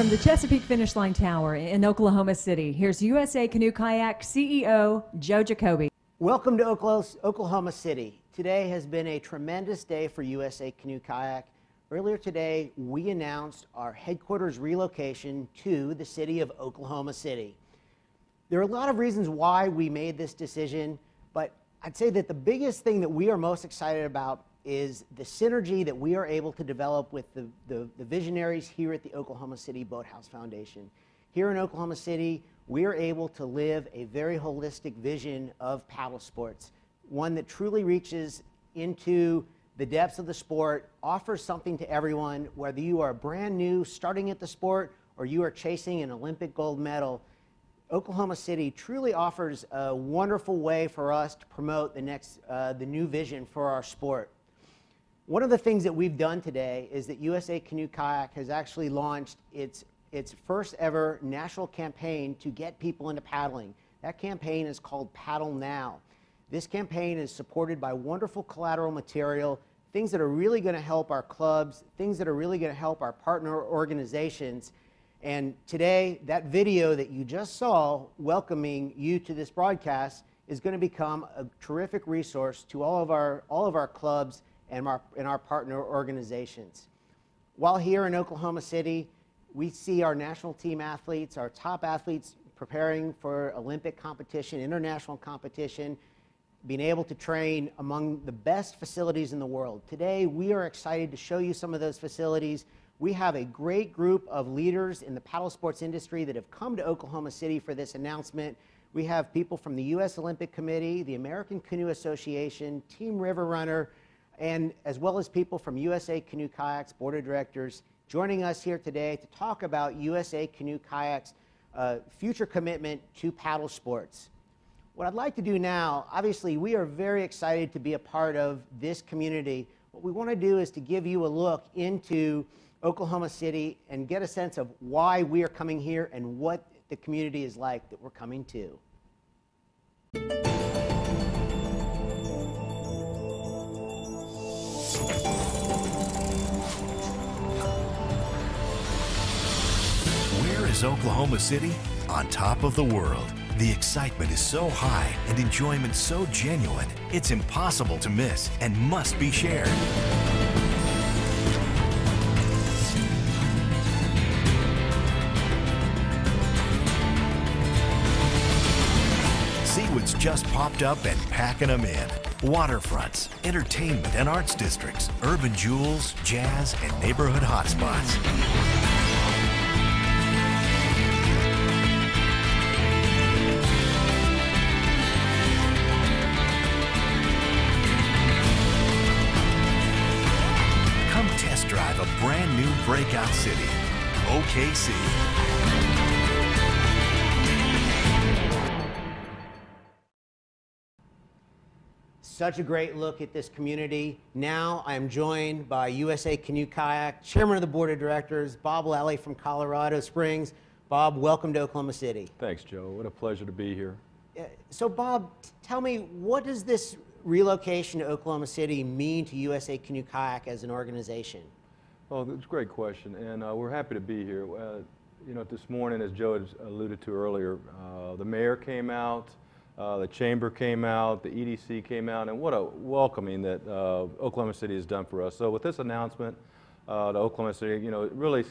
From the Chesapeake Finish Line Tower in Oklahoma City, here's USA Canoe Kayak CEO Joe Jacoby. Welcome to Oklahoma City. Today has been a tremendous day for USA Canoe Kayak. Earlier today, we announced our headquarters relocation to the city of Oklahoma City. There are a lot of reasons why we made this decision, but I'd say that the biggest thing that we are most excited about is the synergy that we are able to develop with the visionaries here at the Oklahoma City Boathouse Foundation. Here in Oklahoma City, we are able to live a very holistic vision of paddle sports, one that truly reaches into the depths of the sport, offers something to everyone, whether you are brand new, starting at the sport, or you are chasing an Olympic gold medal. Oklahoma City truly offers a wonderful way for us to promote the new vision for our sport. One of the things that we've done today is that USA Canoe Kayak has actually launched its first ever national campaign to get people into paddling. That campaign is called Paddle Now. This campaign is supported by wonderful collateral material, things that are really going to help our clubs, things that are really going to help our partner organizations. And today, that video that you just saw welcoming you to this broadcast is going to become a terrific resource to all of our clubs and our partner organizations. While here in Oklahoma City, we see our national team athletes, our top athletes preparing for Olympic competition, international competition, being able to train among the best facilities in the world. Today, we are excited to show you some of those facilities. We have a great group of leaders in the paddle sports industry that have come to Oklahoma City for this announcement. We have people from the U.S. Olympic Committee, the American Canoe Association, Team River Runner, and as well as people from USA Canoe Kayak's Board of Directors joining us here today to talk about USA Canoe Kayak's future commitment to paddle sports. What I'd like to do now, obviously we are very excited to be a part of this community. What we want to do is to give you a look into Oklahoma City and get a sense of why we are coming here and what the community is like that we're coming to. Where is Oklahoma City? On top of the world. The excitement is so high and enjoyment so genuine, it's impossible to miss and must be shared. See what's just popped up and packing them in. Waterfronts, entertainment and arts districts, urban jewels, jazz, and neighborhood hotspots. Come test drive a brand new breakout city, OKC. Such a great look at this community. Now I'm joined by USA Canoe Kayak, Chairman of the Board of Directors, Bob Lally from Colorado Springs. Bob, welcome to Oklahoma City. Thanks, Joe. What a pleasure to be here. So Bob, tell me, what does this relocation to Oklahoma City mean to USA Canoe Kayak as an organization? Well, it's a great question, and we're happy to be here. You know, this morning, as Joe had alluded to earlier, the mayor came out, the chamber came out, the EDC came out, and what a welcoming that Oklahoma City has done for us. So with this announcement, to Oklahoma City, it really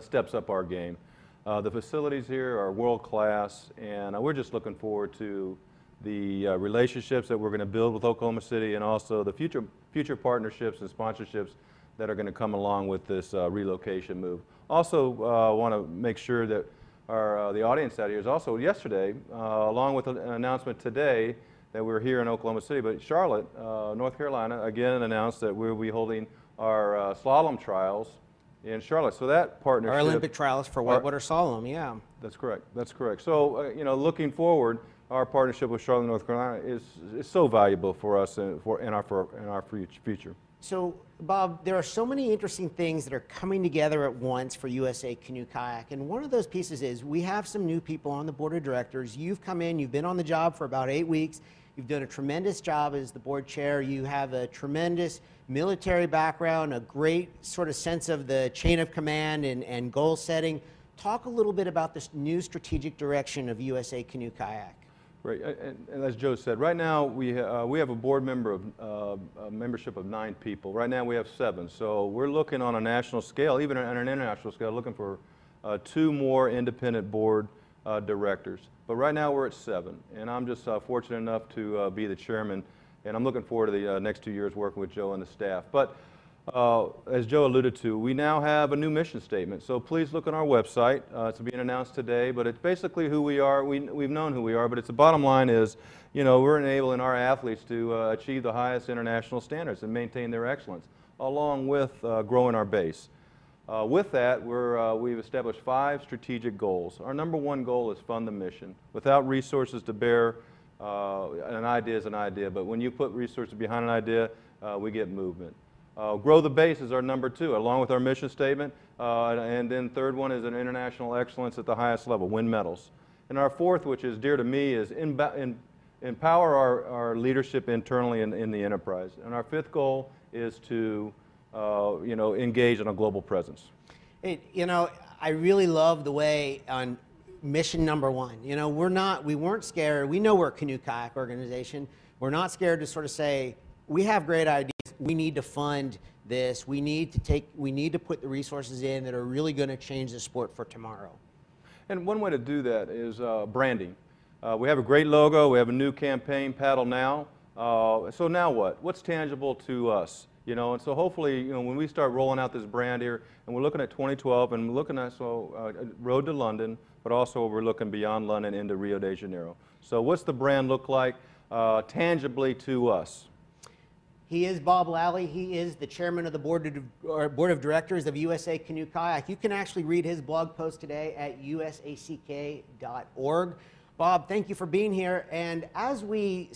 steps up our game. The facilities here are world class, and we're just looking forward to the relationships that we're going to build with Oklahoma City, and also the future partnerships and sponsorships that are going to come along with this relocation move. Also, want to make sure that the audience out here is also yesterday, along with an announcement today that we're here in Oklahoma City, but Charlotte, North Carolina, again announced that we'll be holding our slalom trials in Charlotte. So that partnership. Our Olympic trials for whitewater slalom, yeah. That's correct. That's correct. So looking forward, our partnership with Charlotte, North Carolina is so valuable for us and in our future. So, Bob, there are so many interesting things that are coming together at once for USA Canoe Kayak, and one of those pieces is we have some new people on the board of directors. You've come in, you've been on the job for about 8 weeks. You've done a tremendous job as the board chair. You have a tremendous military background, a great sort of sense of the chain of command and goal setting. Talk a little bit about this new strategic direction of USA Canoe Kayak. Right, and as Joe said, right now we have a board membership of 9 people. Right now we have 7, so we're looking on a national scale, even on an international scale, looking for 2 more independent board directors. But right now we're at 7, and I'm just fortunate enough to be the chairman, and I'm looking forward to the next 2 years working with Joe and the staff. But as Joe alluded to, we now have a new mission statement, so please look on our website. It's being announced today, but it's basically who we are. We've known who we are, but it's the bottom line is, you know, we're enabling our athletes to achieve the highest international standards and maintain their excellence, along with growing our base. With that, we've established 5 strategic goals. Our number 1 goal is fund the mission. Without resources to bear, an idea is an idea, but when you put resources behind an idea, we get movement. Grow the base is our number 2, along with our mission statement. And then third one is an international excellence at the highest level, win medals. And our 4th, which is dear to me, is empower our leadership internally in the enterprise. And our 5th goal is to you know, engage in a global presence. You know, I really love the way on mission number 1, you know, we weren't scared. We know we're a canoe kayak organization. We're not scared to sort of say, we have great ideas. We need to fund this. We need to put the resources in that are really going to change the sport for tomorrow. And one way to do that is branding. We have a great logo. We have a new campaign, Paddle Now. So now what? What's tangible to us? You know, and so hopefully, you know, when we start rolling out this brand here, and we're looking at 2012, and we're looking at road to London, but also we're looking beyond London into Rio de Janeiro. So what's the brand look like tangibly to us? He is Bob Lally. He is the chairman of the board of directors of USA Canoe Kayak. You can actually read his blog post today at usack.org. Bob, thank you for being here. And as we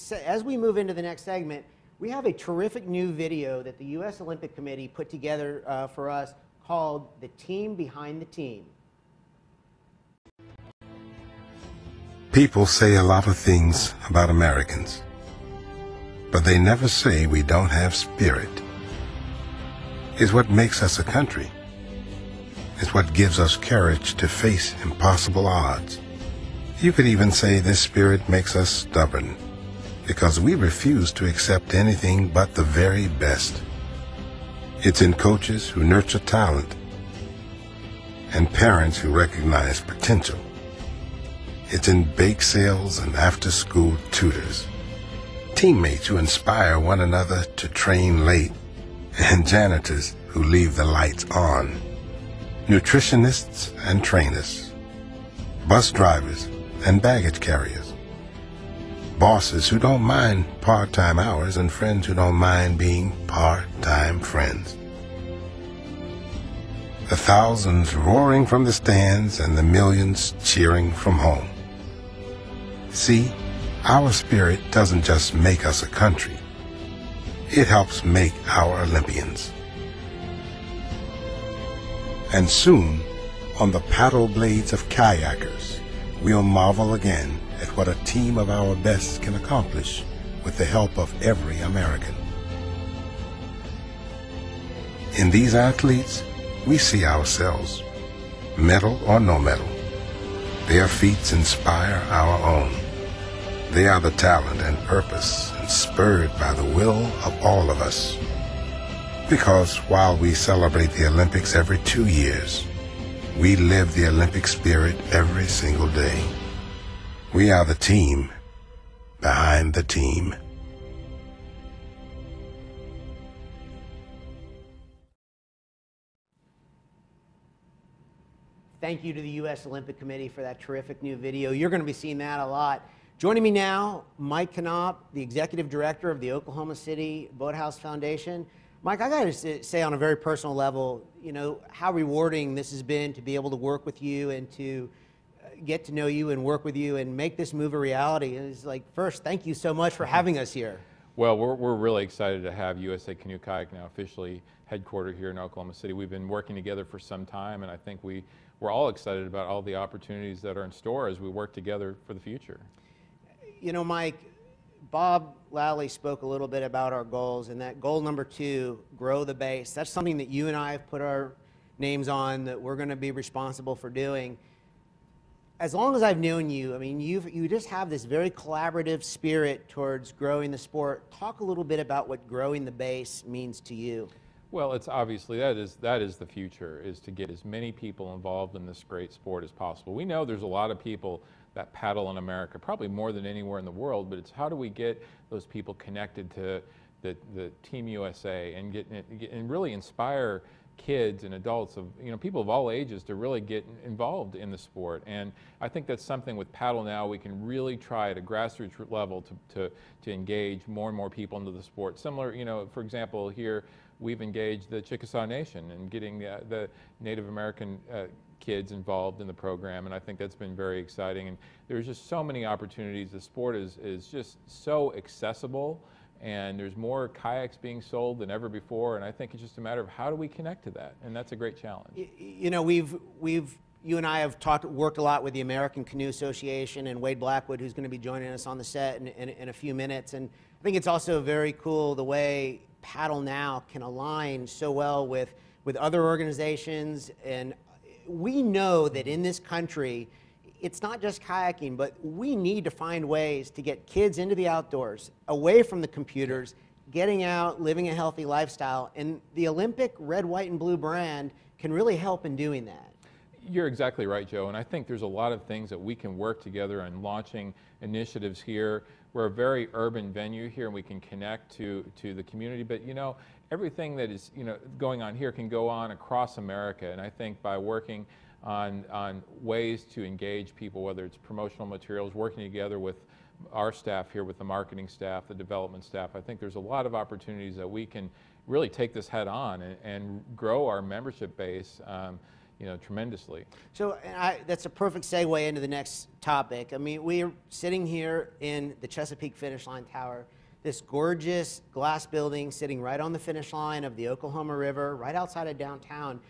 move into the next segment, we have a terrific new video that the U.S. Olympic Committee put together for us called The Team Behind the Team. People say a lot of things about Americans, but they never say we don't have spirit. It's what makes us a country. It's what gives us courage to face impossible odds. You could even say this spirit makes us stubborn, because we refuse to accept anything but the very best. It's in coaches who nurture talent and parents who recognize potential. It's in bake sales and after-school tutors, teammates who inspire one another to train late, and janitors who leave the lights on, nutritionists and trainers, bus drivers and baggage carriers, bosses who don't mind part-time hours, and friends who don't mind being part-time friends. The thousands roaring from the stands and the millions cheering from home. See, our spirit doesn't just make us a country. It helps make our Olympians. And soon, on the paddle blades of kayakers, we'll marvel again at what a team of our best can accomplish with the help of every American. In these athletes, we see ourselves, medal or no medal. Their feats inspire our own. They are the talent and purpose and spurred by the will of all of us. Because while we celebrate the Olympics every 2 years, we live the Olympic spirit every single day. We are the team behind the team. Thank you to the U.S. Olympic Committee for that terrific new video. You're going to be seeing that a lot. Joining me now, Mike Knopp, the Executive Director of the Oklahoma City Boathouse Foundation. Mike, I got to say on a very personal level, you know, how rewarding this has been to be able to work with you and to get to know you and work with you and make this move a reality. And it's like, first, thank you so much for having us here. Well, we're really excited to have USA Canoe Kayak now officially headquartered here in Oklahoma City. We've been working together for some time, and I think we're all excited about all the opportunities that are in store as we work together for the future. You know, Mike, Bob Lally spoke a little bit about our goals, and that goal number 2, grow the base. That's something that you and I have put our names on, that we're going to be responsible for doing. As long as I've known you, I mean, you just have this very collaborative spirit towards growing the sport. Talk a little bit about what growing the base means to you. Well, it's obviously that is the future, is to get as many people involved in this great sport as possible. We know there's a lot of people that paddle in America, probably more than anywhere in the world, but it's how do we get those people connected to the Team USA and really inspire kids and adults of, you know, people of all ages to really get involved in the sport. And I think that's something with Paddle Now we can really try at a grassroots level to engage more and more people into the sport. Similar, you know, for example, here we've engaged the Chickasaw Nation and getting the Native American kids involved in the program, and I think that's been very exciting. And there's just so many opportunities. The sport is just so accessible, and there's more kayaks being sold than ever before, and I think it's just a matter of how do we connect to that, and that's a great challenge. You know, you and I have worked a lot with the American Canoe Association and Wade Blackwood, who's going to be joining us on the set in a few minutes, and I think it's also very cool the way Paddle Now can align so well with other organizations. And we know that in this country, it's not just kayaking, but we need to find ways to get kids into the outdoors, away from the computers, getting out, living a healthy lifestyle. And the Olympic red, white, and blue brand can really help in doing that. You're exactly right, Joe, and I think there's a lot of things that we can work together on launching initiatives here. We're a very urban venue here, and we can connect to the community, but you know, everything that is, you know, going on here can go on across America, and I think by working on ways to engage people, whether it's promotional materials, working together with our staff here, with the marketing staff, the development staff, I think there's a lot of opportunities that we can really take this head on and grow our membership base, you know, tremendously. So that's a perfect segue into the next topic. I mean, we're sitting here in the Chesapeake Finish Line Tower, this gorgeous glass building sitting right on the finish line of the Oklahoma River, right outside of downtown.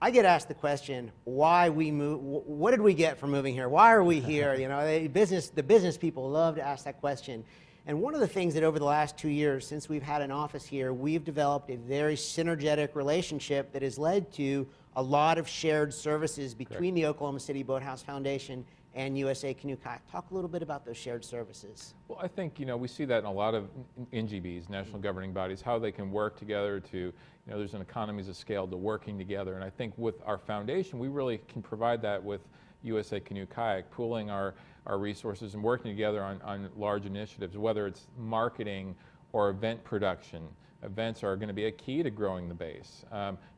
I get asked the question, why we move, what did we get from moving here? Why are we here? You know, the business people love to ask that question. And one of the things that over the last 2 years, since we've had an office here, we've developed a very synergetic relationship that has led to a lot of shared services between the Oklahoma City Boathouse Foundation and USA Canoe Kayak. Talk a little bit about those shared services. Well, I think, you know, we see that in a lot of NGBs, national governing bodies, how they can work together to, you know, there's an economies of scale to working together. And I think with our foundation, we really can provide that with USA Canoe Kayak, pooling our resources and working together on large initiatives, whether it's marketing or event production. Events are going to be a key to growing the base.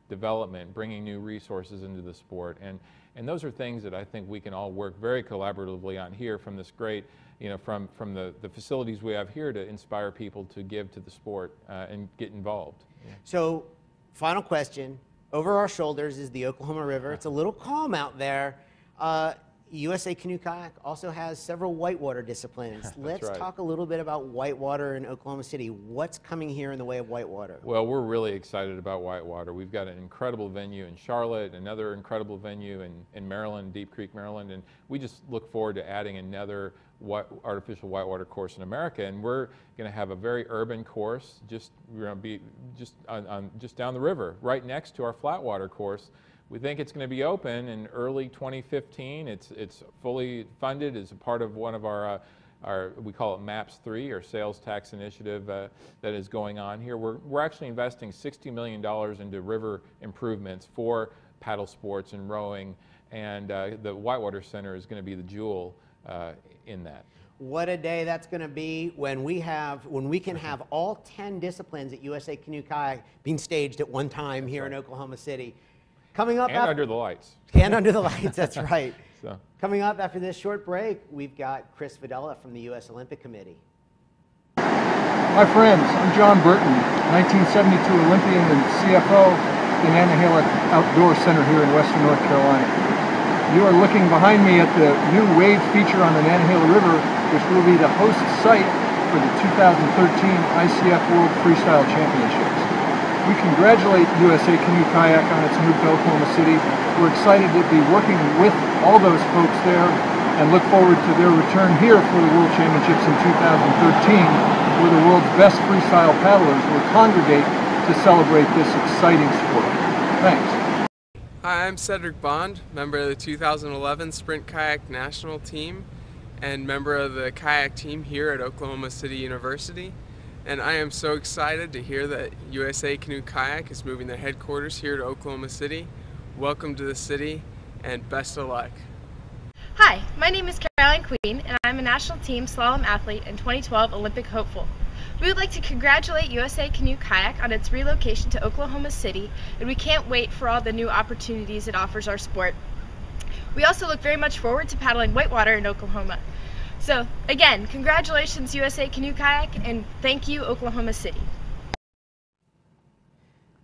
Development, bringing new resources into the sport. And those are things that I think we can all work very collaboratively on here from this great, you know, from the facilities we have here to inspire people to give to the sport and get involved. Yeah. So, final question. Over our shoulders is the Oklahoma River. It's a little calm out there. USA Canoe Kayak also has several whitewater disciplines. Let's talk a little bit about whitewater in Oklahoma City. What's coming here in the way of whitewater? Well, we're really excited about whitewater. We've got an incredible venue in Charlotte, another incredible venue in Maryland, Deep Creek, Maryland, and we just look forward to adding another artificial whitewater course in America. And we're going to have a very urban course, we're going to be just down the river, right next to our flatwater course. We think it's going to be open in early 2015. It's fully funded as a part of one of our we call it MAPS 3, our sales tax initiative that is going on here. We're actually investing $60 million into river improvements for paddle sports and rowing, and the Whitewater Center is going to be the jewel in that. What a day that's going to be when we can have all 10 disciplines at USA Canoe Kayak being staged at one time here in Oklahoma City. Coming up and under the lights. And under the lights, that's right. So. Coming up after this short break, we've got Chris Videla from the U.S. Olympic Committee. My friends, I'm John Burton, 1972 Olympian and CFO at the Nantahala Outdoor Center here in Western North Carolina. You are looking behind me at the new wave feature on the Nantahala River, which will be the host site for the 2013 ICF World Freestyle Championships. We congratulate USA Canoe Kayak on its move to Oklahoma City. We're excited to be working with all those folks there and look forward to their return here for the World Championships in 2013, where the world's best freestyle paddlers will congregate to celebrate this exciting sport. Thanks. Hi, I'm Cedric Bond, member of the 2011 Sprint Kayak National Team and member of the kayak team here at Oklahoma City University. And I am so excited to hear that USA Canoe Kayak is moving their headquarters here to Oklahoma City. Welcome to the city and best of luck. Hi, my name is Caroline Queen and I'm a national team slalom athlete and 2012 Olympic hopeful. We would like to congratulate USA Canoe Kayak on its relocation to Oklahoma City, and we can't wait for all the new opportunities it offers our sport. We also look very much forward to paddling whitewater in Oklahoma. So again, congratulations USA Canoe Kayak, and thank you Oklahoma City.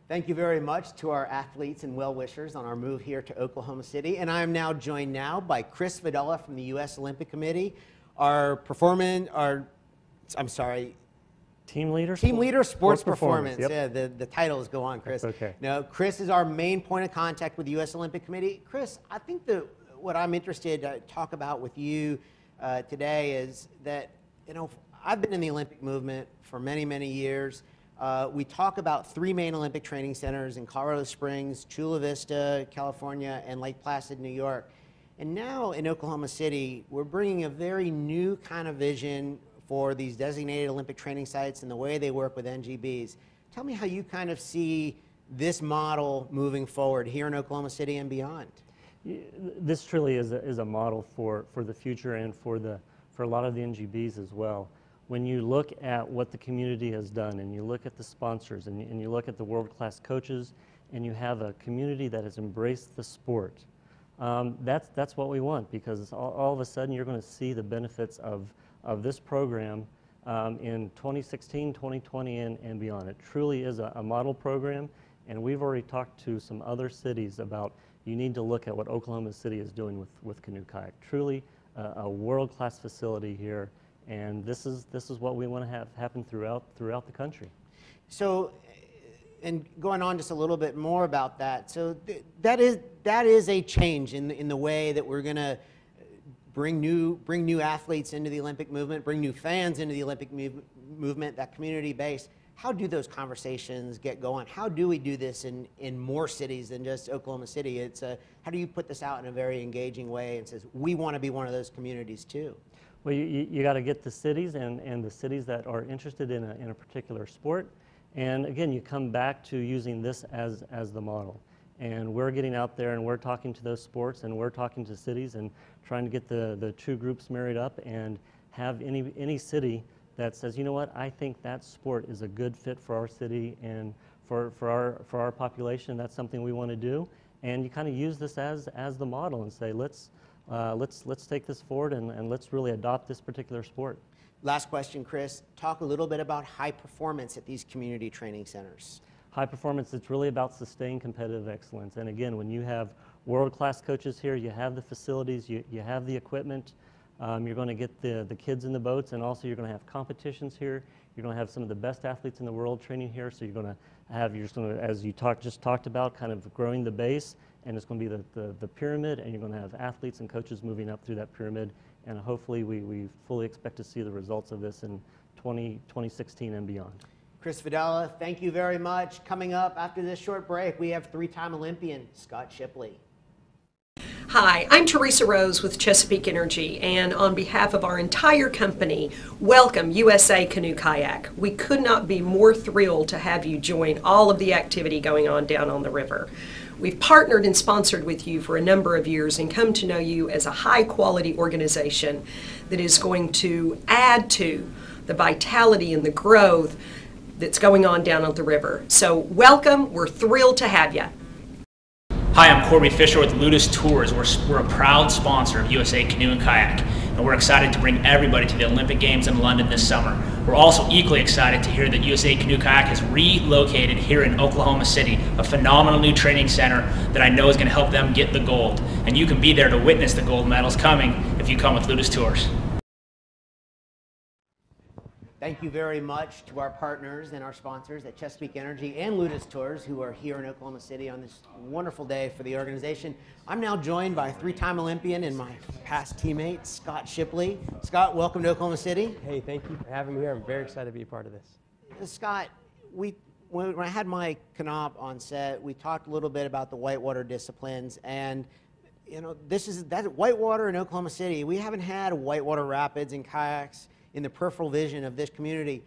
Thank you very much to our athletes and well-wishers on our move here to Oklahoma City. And I am now joined by Chris Vidala from the U.S. Olympic Committee, Team leader? Team leader, sports performance. Yep. Yeah, the titles go on, Chris. That's okay. Now, Chris is our main point of contact with the U.S. Olympic Committee. Chris, I think what I'm interested to talk about with you today is that, I've been in the Olympic movement for many, many years. We talk about 3 main Olympic training centers in Colorado Springs, Chula Vista, California, and Lake Placid, New York. And now in Oklahoma City, we're bringing a very new kind of vision for these designated Olympic training sites and the way they work with NGBs. Tell me how you kind of see this model moving forward here in Oklahoma City and beyond. This truly is a model for the future and for a lot of the NGBs as well. When you look at what the community has done and you look at the sponsors and you look at the world-class coaches and you have a community that has embraced the sport, that's what we want, because all of a sudden you're going to see the benefits of this program in 2016, 2020, and beyond. It truly is a model program, and we've already talked to some other cities about you need to look at what Oklahoma City is doing with Canoe Kayak. Truly a world-class facility here, and this is what we want to have happen throughout the country. So, and going on just a little bit more about that, so that is a change in the way that we're going to bring new athletes into the Olympic movement, bring new fans into the Olympic movement, that community base. How do those conversations get going? How do we do this in more cities than just Oklahoma City? How do you put this out in a very engaging way and says, we want to be one of those communities too? Well, you got to get the cities and the cities that are interested in a particular sport. And again, you come back to using this as the model. And we're getting out there and we're talking to those sports and we're talking to cities and trying to get the two groups married up and have any city that says, you know what, I think that sport is a good fit for our city and for our population. That's something we want to do. And you kind of use this as the model and say, let's take this forward and let's really adopt this particular sport. Last question, Chris. Talk a little bit about high performance at these community training centers. High performance, it's really about sustained competitive excellence. And again, when you have world-class coaches here, you have the facilities, you have the equipment, you're going to get the kids in the boats, and also you're going to have competitions here. You're going to have some of the best athletes in the world training here, so you're going to have, as you just talked about, kind of growing the base, and it's going to be the pyramid, and you're going to have athletes and coaches moving up through that pyramid, and hopefully we fully expect to see the results of this in 2016 and beyond. Chris Vidala, thank you very much. Coming up after this short break, we have 3-time Olympian Scott Shipley. Hi, I'm Teresa Rose with Chesapeake Energy, and on behalf of our entire company, welcome USA Canoe Kayak. We could not be more thrilled to have you join all of the activity going on down on the river. We've partnered and sponsored with you for a number of years and come to know you as a high-quality organization that is going to add to the vitality and the growth that's going on down on the river. So welcome, we're thrilled to have you. Hi, I'm Corby Fisher with Ludus Tours. We're a proud sponsor of USA Canoe and Kayak, and we're excited to bring everybody to the Olympic Games in London this summer. We're also equally excited to hear that USA Canoe Kayak has relocated here in Oklahoma City, a phenomenal new training center that I know is going to help them get the gold. And you can be there to witness the gold medals coming if you come with Ludus Tours. Thank you very much to our partners and our sponsors at Chesapeake Energy and Ludus Tours, who are here in Oklahoma City on this wonderful day for the organization. I'm now joined by three-time Olympian and my past teammate, Scott Shipley. Scott, welcome to Oklahoma City. Hey, thank you for having me here. I'm very excited to be a part of this. Scott, when I had Mike Knopp on set, we talked a little bit about the whitewater disciplines, and you know, that whitewater in Oklahoma City. We haven't had whitewater rapids and kayaks in the peripheral vision of this community.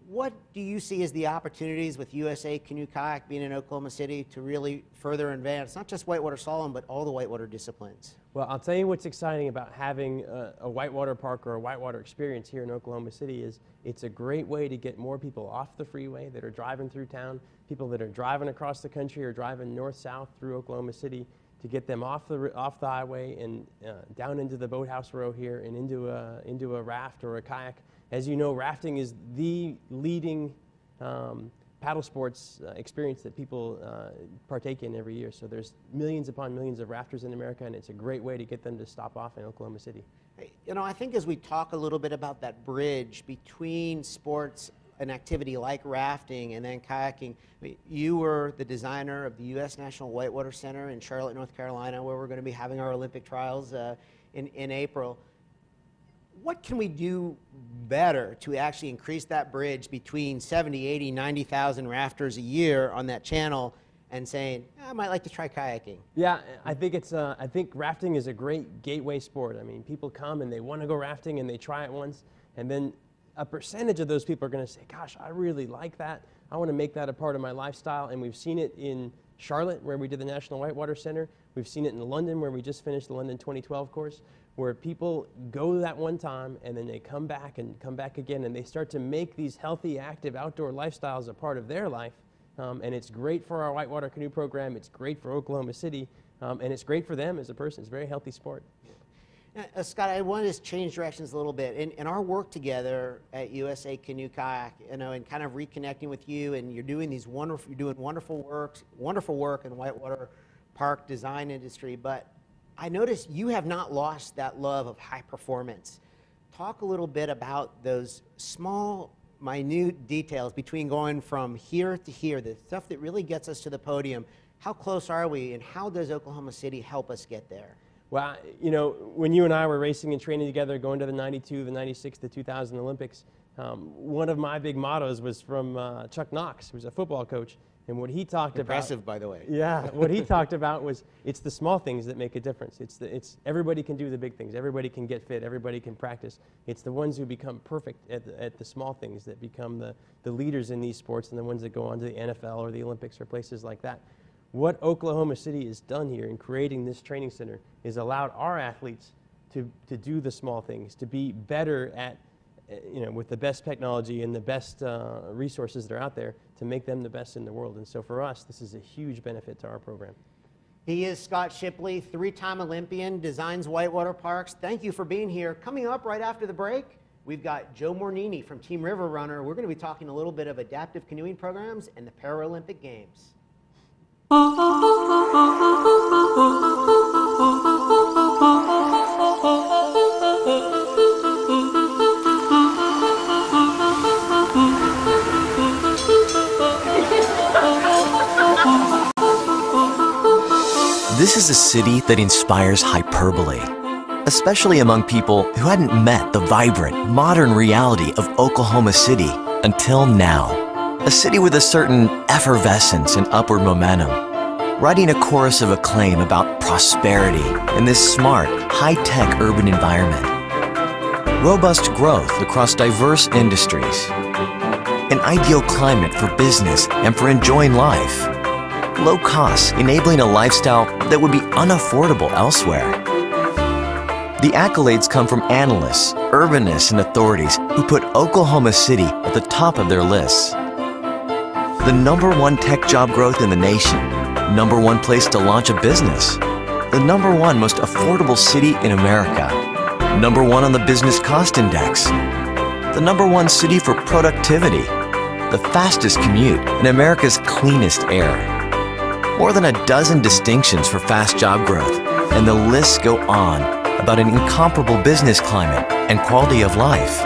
What do you see as the opportunities with USA Canoe Kayak being in Oklahoma City to really further advance, not just whitewater slalom, but all the whitewater disciplines? Well, I'll tell you what's exciting about having a whitewater park or a whitewater experience here in Oklahoma City is it's a great way to get more people off the freeway that are driving through town, people that are driving across the country or driving north-south through Oklahoma City, to get them off the highway and down into the boathouse row here and into a raft or a kayak. As you know, rafting is the leading paddle sports experience that people partake in every year. So there's millions upon millions of rafters in America, and it's a great way to get them to stop off in Oklahoma City. You know, I think as we talk a little bit about that bridge between sports an activity like rafting and then kayaking. You were the designer of the U.S. National Whitewater Center in Charlotte, North Carolina, where we're going to be having our Olympic trials in April. What can we do better to actually increase that bridge between 70, 80, 90,000 rafters a year on that channel and saying, I might like to try kayaking? Yeah, I think I think rafting is a great gateway sport. I mean, people come and they want to go rafting and they try it once, and then a percentage of those people are going to say, gosh, I really like that. I want to make that a part of my lifestyle. And we've seen it in Charlotte, where we did the National Whitewater Center. We've seen it in London, where we just finished the London 2012 course, where people go that one time and then they come back and come back again, and they start to make these healthy, active outdoor lifestyles a part of their life. And it's great for our whitewater canoe program. It's great for Oklahoma City, and it's great for them as a person. It's a very healthy sport. Scott, I want to change directions a little bit. In our work together at USA Canoe Kayak, you know, and kind of reconnecting with you, and you're doing these wonderful work in whitewater park design industry. But I noticed you have not lost that love of high performance. Talk a little bit about those small, minute details between going from here to here, the stuff that really gets us to the podium. How close are we, and how does Oklahoma City help us get there? Well, you know, when you and I were racing and training together, going to the 92, the 96, the 2000 Olympics, one of my big mottos was from Chuck Knox, who's a football coach, and what he talked about— Impressive, by the way. Yeah, what he talked about was it's the small things that make a difference. It's everybody can do the big things. Everybody can get fit. Everybody can practice. It's the ones who become perfect at the small things that become the leaders in these sports, and the ones that go on to the NFL or the Olympics or places like that. What Oklahoma City has done here in creating this training center is allowed our athletes to do the small things, to be better at, you know, with the best technology and the best resources that are out there, to make them the best in the world. And so for us, this is a huge benefit to our program. He is Scott Shipley, three-time Olympian, designs whitewater parks. Thank you for being here. Coming up right after the break, we've got Joe Mornini from Team River Runner. We're going to be talking a little bit of adaptive canoeing programs and the Paralympic Games. This is a city that inspires hyperbole, especially among people who hadn't met the vibrant, modern reality of Oklahoma City until now. A city with a certain effervescence and upward momentum, writing a chorus of acclaim about prosperity in this smart, high-tech urban environment. Robust growth across diverse industries. An ideal climate for business and for enjoying life. Low costs enabling a lifestyle that would be unaffordable elsewhere. The accolades come from analysts, urbanists, and authorities who put Oklahoma City at the top of their lists. The #1 tech job growth in the nation, #1 place to launch a business, the #1 most affordable city in America, #1 on the Business Cost Index, the #1 city for productivity, the fastest commute, and America's cleanest air. More than a dozen distinctions for fast job growth, and the lists go on about an incomparable business climate and quality of life.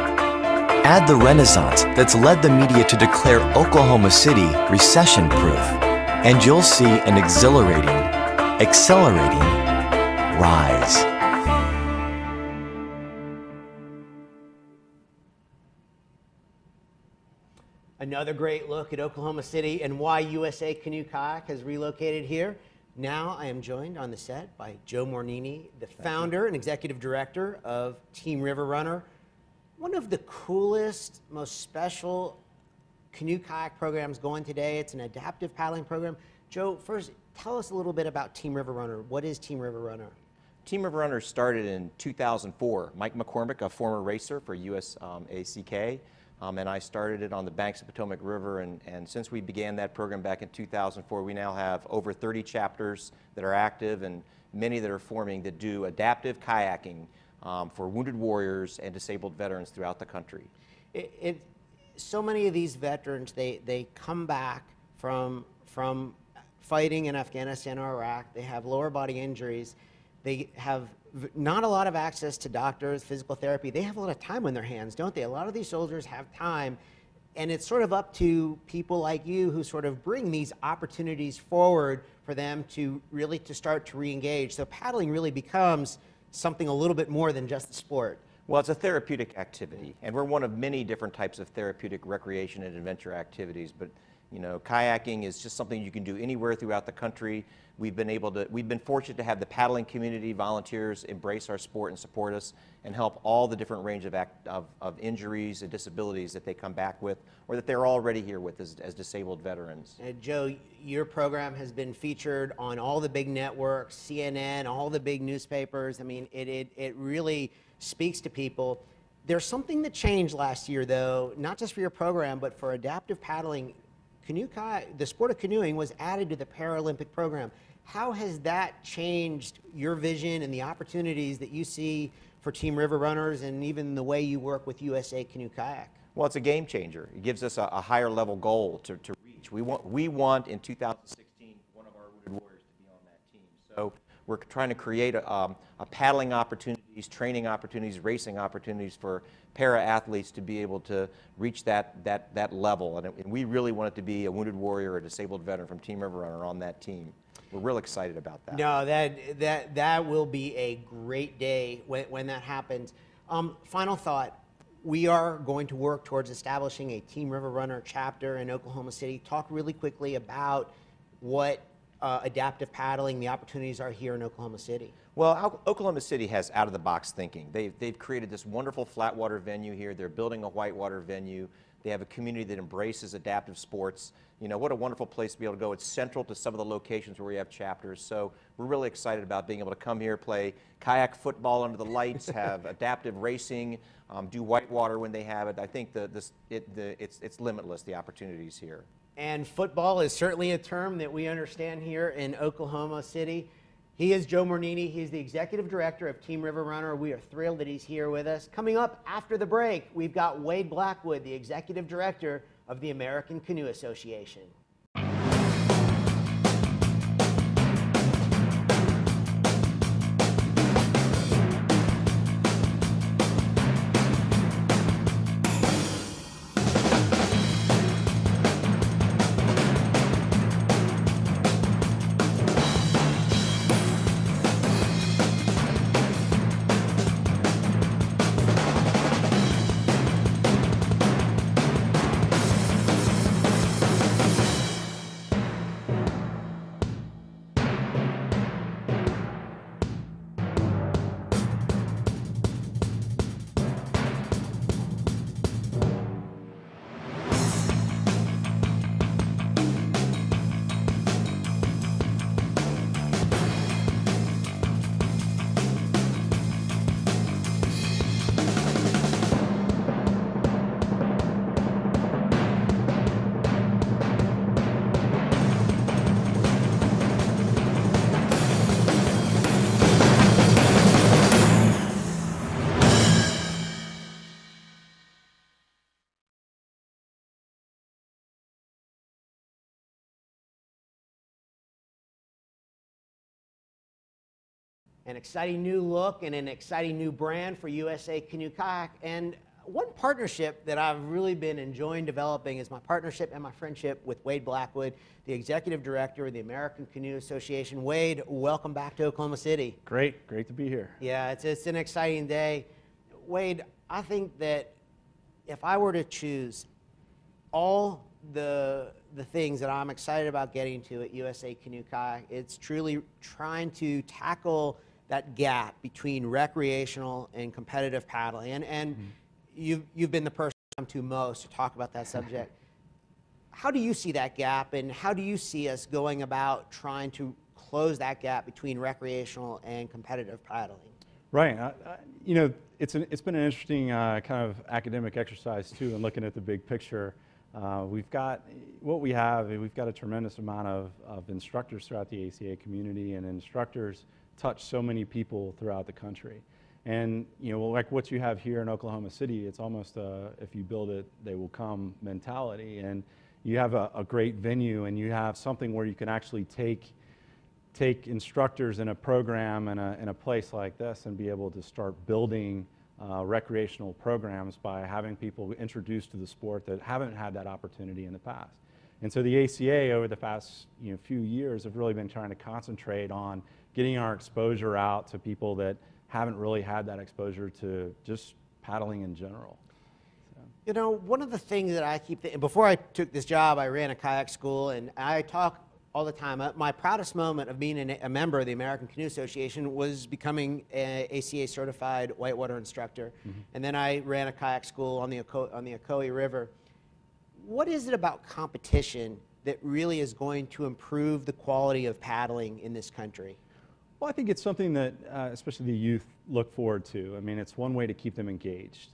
Add the renaissance that's led the media to declare Oklahoma City recession-proof, and you'll see an exhilarating, accelerating rise. Another great look at Oklahoma City and why USA Canoe Kayak has relocated here. Now I am joined on the set by Joe Mornini, the founder and executive director of Team River Runner. One of the coolest, most special canoe kayak programs going today. It's an adaptive paddling program. Joe, first, tell us a little bit about Team River Runner. What is Team River Runner? Team River Runner started in 2004. Mike McCormick, a former racer for USACK, and I started it on the banks of Potomac River, and since we began that program back in 2004, we now have over 30 chapters that are active and many that are forming that do adaptive kayaking for wounded warriors and disabled veterans throughout the country. So many of these veterans, they come back from fighting in Afghanistan or Iraq. They have lower body injuries. They have not a lot of access to doctors, physical therapy. They have a lot of time on their hands, don't they? A lot of these soldiers have time, and it's sort of up to people like you who sort of bring these opportunities forward for them to really start to re-engage. So paddling really becomes something a little bit more than just the sport. Well, it's a therapeutic activity, and we're one of many different types of therapeutic recreation and adventure activities, but you know, kayaking is just something you can do anywhere throughout the country. We've been fortunate to have the paddling community volunteers embrace our sport and support us and help all the different range of injuries and disabilities that they come back with or that they're already here with as disabled veterans. Joe, your program has been featured on all the big networks, CNN, all the big newspapers. I mean, it really speaks to people. There's something that changed last year, though, not just for your program, but for adaptive paddling. The sport of canoeing was added to the Paralympic program. How has that changed your vision and the opportunities that you see for Team River Runners and even the way you work with USA Canoe Kayak? Well, it's a game changer. It gives us a higher level goal to reach. We want in 2016 one of our wounded warriors to be on that team. So we're trying to create a paddling opportunities, training opportunities, racing opportunities for para-athletes to be able to reach that level. And we really want it to be a wounded warrior or a disabled veteran from Team River Runner on that team. We're real excited about that. No, that will be a great day when that happens. Final thought. We are going to work towards establishing a Team River Runner chapter in Oklahoma City. Talk really quickly about what adaptive paddling, the opportunities are here in Oklahoma City. Well, Oklahoma City has out-of-the-box thinking. They've created this wonderful flatwater venue here. They're building a whitewater venue. They have a community that embraces adaptive sports. You know, what a wonderful place to be able to go. It's central to some of the locations where we have chapters. So we're really excited about being able to come here, play kayak football under the lights, have adaptive racing, do whitewater when they have it. I think it's limitless, the opportunities here. And football is certainly a term that we understand here in Oklahoma City. He is Joe Mornini. He's the executive director of Team River Runner. We are thrilled that he's here with us. Coming up after the break, we've got Wade Blackwood, the executive director of the American Canoe Association. An exciting new look and an exciting new brand for USA Canoe Kayak. And One partnership that I've really been enjoying developing is my partnership and my friendship with Wade Blackwood, the Executive Director of the American Canoe Association. Wade, welcome back to Oklahoma City. Great to be here. Yeah, it's an exciting day. Wade, I think that if I were to choose all the things that I'm excited about getting to at USA Canoe Kayak, it's truly trying to tackle that gap between recreational and competitive paddling. And you've been the person I'm to most to talk about that subject. How do you see that gap, and how do you see us going about trying to close that gap between recreational and competitive paddling? Right. You know, it's been an interesting kind of academic exercise too, in looking at the big picture. We've got a tremendous amount of instructors throughout the ACA community, and instructors touch so many people throughout the country. And you know, like what you have here in Oklahoma City, it's almost if you build it, they will come mentality. And you have a great venue, and you have something where you can actually take instructors in a program in a place like this and be able to start building recreational programs by having people introduced to the sport that haven't had that opportunity in the past. And so the ACA over the past few years have really been trying to concentrate on getting our exposure out to people that haven't really had that exposure to just paddling in general. So. You know, one of the things that I keep thinking, before I took this job, I ran a kayak school, and I talk all the time. My proudest moment of being a member of the American Canoe Association was becoming an ACA certified whitewater instructor. And then I ran a kayak school on the Ocoee River. What is it about competition that really is going to improve the quality of paddling in this country? Well, I think it's something that especially the youth look forward to. I mean, it's one way to keep them engaged.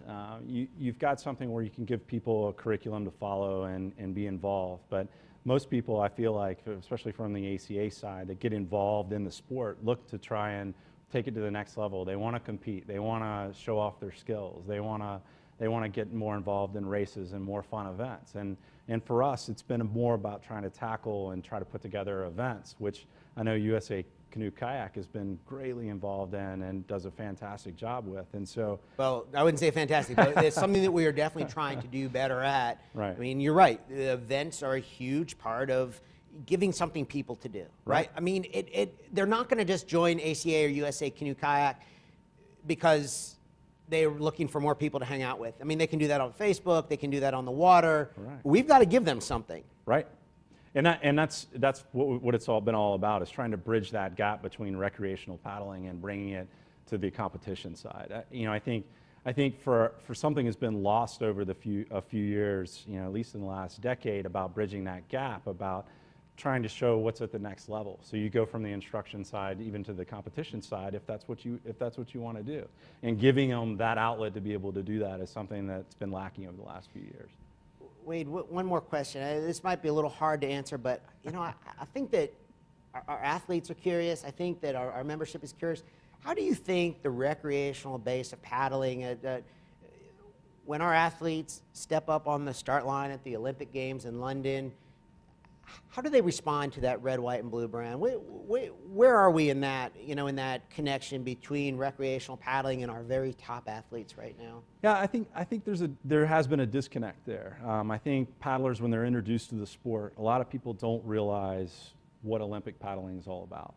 You've got something where you can give people a curriculum to follow and be involved. But most people, I feel like, especially from the ACA side, that get involved in the sport, look to try and take it to the next level. They want to compete. They want to show off their skills. They want to get more involved in races and more fun events. And for us, it's been more about trying to tackle and try to put together events, which I know USA Canoe Kayak has been greatly involved in and does a fantastic job with. And so, well, I wouldn't say fantastic, but it's something that we are definitely trying to do better at. Right. I mean, you're right. The events are a huge part of giving something people to do, right? I mean, they're not going to just join ACA or USA Canoe Kayak because they're looking for more people to hang out with. I mean, they can do that on Facebook. They can do that on the water. Right. We've got to give them something. Right. And that's what it's all been all about, is trying to bridge that gap between recreational paddling and bringing it to the competition side. You know, I think for something that's been lost over a few years, you know, at least in the last decade, about bridging that gap, about trying to show what's at the next level. So you go from the instruction side even to the competition side, if that's what you want to do, and giving them that outlet to be able to do that is something that's been lacking over the last few years. Wade, one more question. This might be a little hard to answer, but you know, I think that our athletes are curious. I think that our membership is curious. How do you think the recreational base of paddling, when our athletes step up on the start line at the Olympic Games in London, how do they respond to that red, white, and blue brand? Where are we in that, you know, in that connection between recreational paddling and our very top athletes right now? Yeah, I think there has been a disconnect there. I think paddlers, when they're introduced to the sport, a lot of people don't realize what Olympic paddling is all about,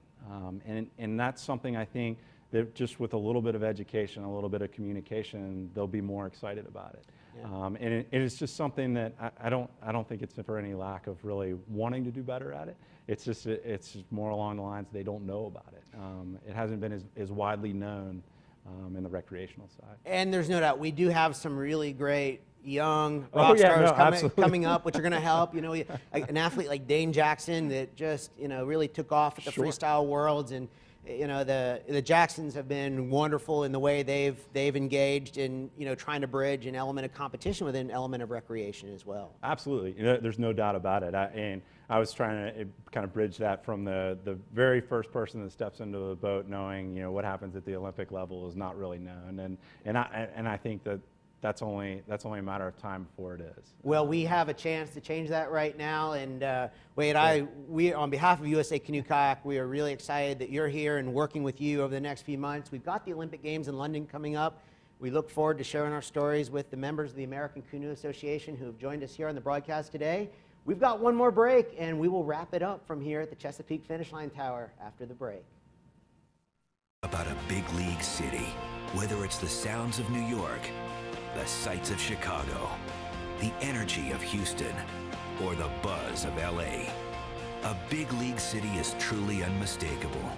and that's something I think that just with a little bit of education, a little bit of communication, they'll be more excited about it. Yeah. And it's just something that I don't think it's for any lack of really wanting to do better at it. It's just more along the lines they don't know about it. It hasn't been as widely known in the recreational side. And there's no doubt we do have some really great young rock stars coming up, which are going to help. You know, an athlete like Dane Jackson that just, you know, really took off at the Freestyle Worlds, and you know, the Jacksons have been wonderful in the way they've engaged in, you know, trying to bridge an element of competition with an element of recreation as well. Absolutely, there's no doubt about it. And I was trying to kind of bridge that from the very first person that steps into the boat, knowing, you know, what happens at the Olympic level is not really known, and I think that's only a matter of time before it is. Well, we have a chance to change that right now, and Wade, we on behalf of USA Canoe Kayak, we are really excited that you're here and working with you over the next few months. We've got the Olympic Games in London coming up. We look forward to sharing our stories with the members of the American Canoe Association who have joined us here on the broadcast today. We've got one more break, and we will wrap it up from here at the Chesapeake Finish Line Tower after the break. About a big league city, whether it's the sounds of New York, the sights of Chicago, the energy of Houston, or the buzz of LA. A big league city is truly unmistakable,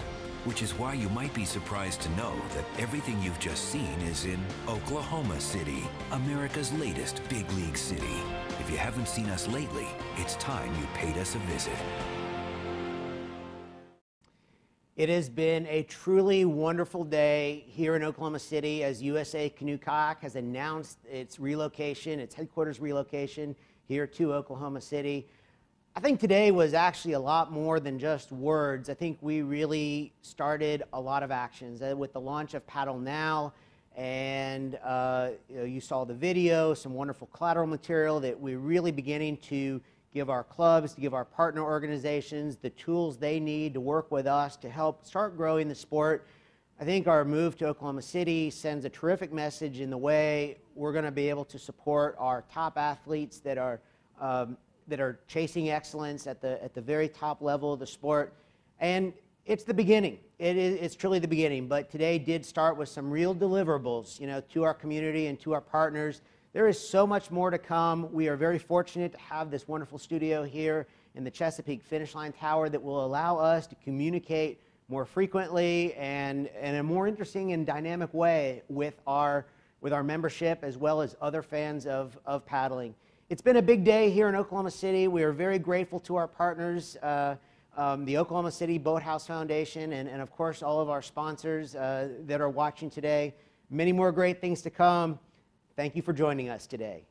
which is why you might be surprised to know that everything you've just seen is in Oklahoma City, America's latest big league city. If you haven't seen us lately, it's time you paid us a visit. It has been a truly wonderful day here in Oklahoma City as USA Canoe Kayak has announced its relocation, its headquarters relocation here to Oklahoma City. I think today was actually a lot more than just words. I think we really started a lot of actions with the launch of Paddle Now, and you saw the video, some wonderful collateral material that we're really beginning to give our clubs, to give our partner organizations the tools they need to work with us to help start growing the sport. I think our move to Oklahoma City sends a terrific message in the way we're going to be able to support our top athletes that are chasing excellence at the very top level of the sport. And it's the beginning. It's truly the beginning. But today did start with some real deliverables, to our community and to our partners. There is so much more to come. We are very fortunate to have this wonderful studio here in the Chesapeake Finish Line Tower that will allow us to communicate more frequently and in a more interesting and dynamic way with our membership as well as other fans of paddling. It's been a big day here in Oklahoma City. We are very grateful to our partners, the Oklahoma City Boathouse Foundation, and of course all of our sponsors that are watching today. Many more great things to come. Thank you for joining us today.